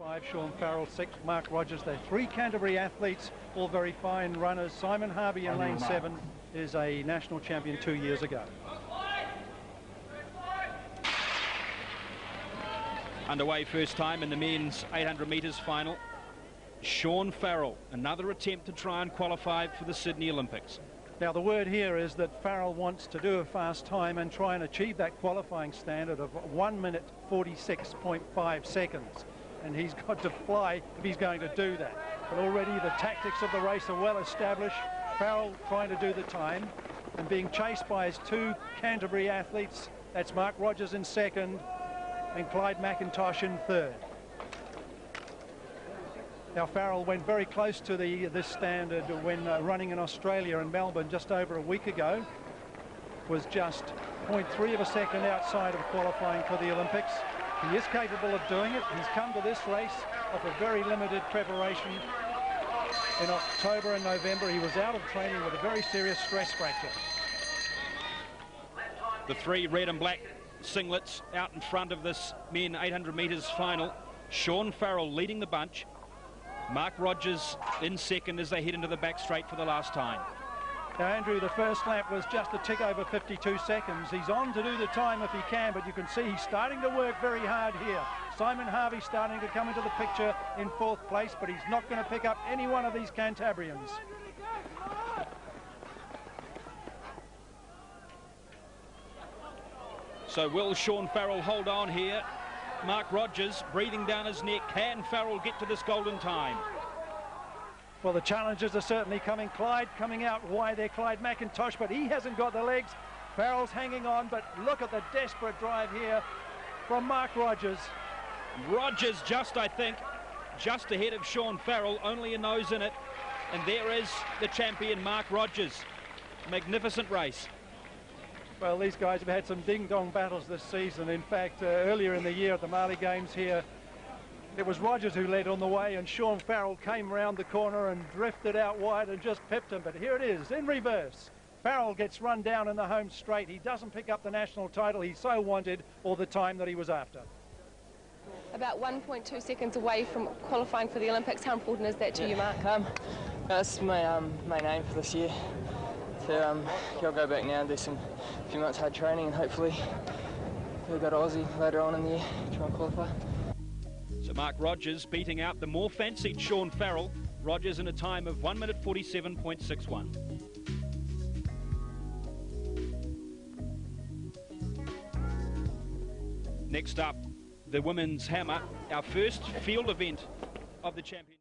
5, Sean Farrell 6, Mark Rogers. They're 3 Canterbury athletes, all very fine runners. Simon Harvey in lane 7 is a national champion 2 years ago. Underway first time in the men's 800 metres final. Sean Farrell, another attempt to try and qualify for the Sydney Olympics. Now the word here is that Farrell wants to do a fast time and try and achieve that qualifying standard of 1 minute 46.5 seconds. And he's got to fly if he's going to do that. But already the tactics of the race are well established. Farrell trying to do the time and being chased by his 2 Canterbury athletes. That's Mark Rogers in 2nd and Clyde McIntosh in 3rd. Now Farrell went very close to this standard when running in Australia and Melbourne just over a week ago. Was just 0.3 of a second outside of qualifying for the Olympics. He is capable of doing it. He's come to this race off a very limited preparation. In October and November he was out of training with a very serious stress fracture. The 3 red and black singlets out in front of this men 800 metres final. Sean Farrell leading the bunch. Mark Rogers in 2nd as they head into the back straight for the last time. Now Andrew, the first lap was just a tick over 52 seconds. He's on to do the time if he can, but you can see he's starting to work very hard here. Simon Harvey starting to come into the picture in 4th place, but he's not going to pick up any one of these Cantabrians. So will Sean Farrell hold on here? Mark Rogers breathing down his neck. Can Farrell get to this golden time? Well, the challenges are certainly coming. Clyde coming out wide there, Clyde McIntosh, but he hasn't got the legs. Farrell's hanging on, but look at the desperate drive here from Mark Rogers. Rogers just, I think, just ahead of Sean Farrell, only a nose in it. And there is the champion, Mark Rogers. Magnificent race. Well, these guys have had some ding-dong battles this season. In fact, earlier in the year at the Marley Games here, it was Rogers who led on the way, and Sean Farrell came round the corner and drifted out wide and just pipped him. But here it is, in reverse. Farrell gets run down in the home straight. He doesn't pick up the national title he so wanted or the time that he was after. About 1.2 seconds away from qualifying for the Olympics. How important is that to you, Mark? That's my main aim for this year. So I'll go back now and do a few months hard training and hopefully we'll go to Aussie later on in the year, try and qualify. So Mark Rogers beating out the more fancied Sean Farrell. Rogers in a time of 1 minute 47.61. Next up, the women's hammer, our first field event of the championship.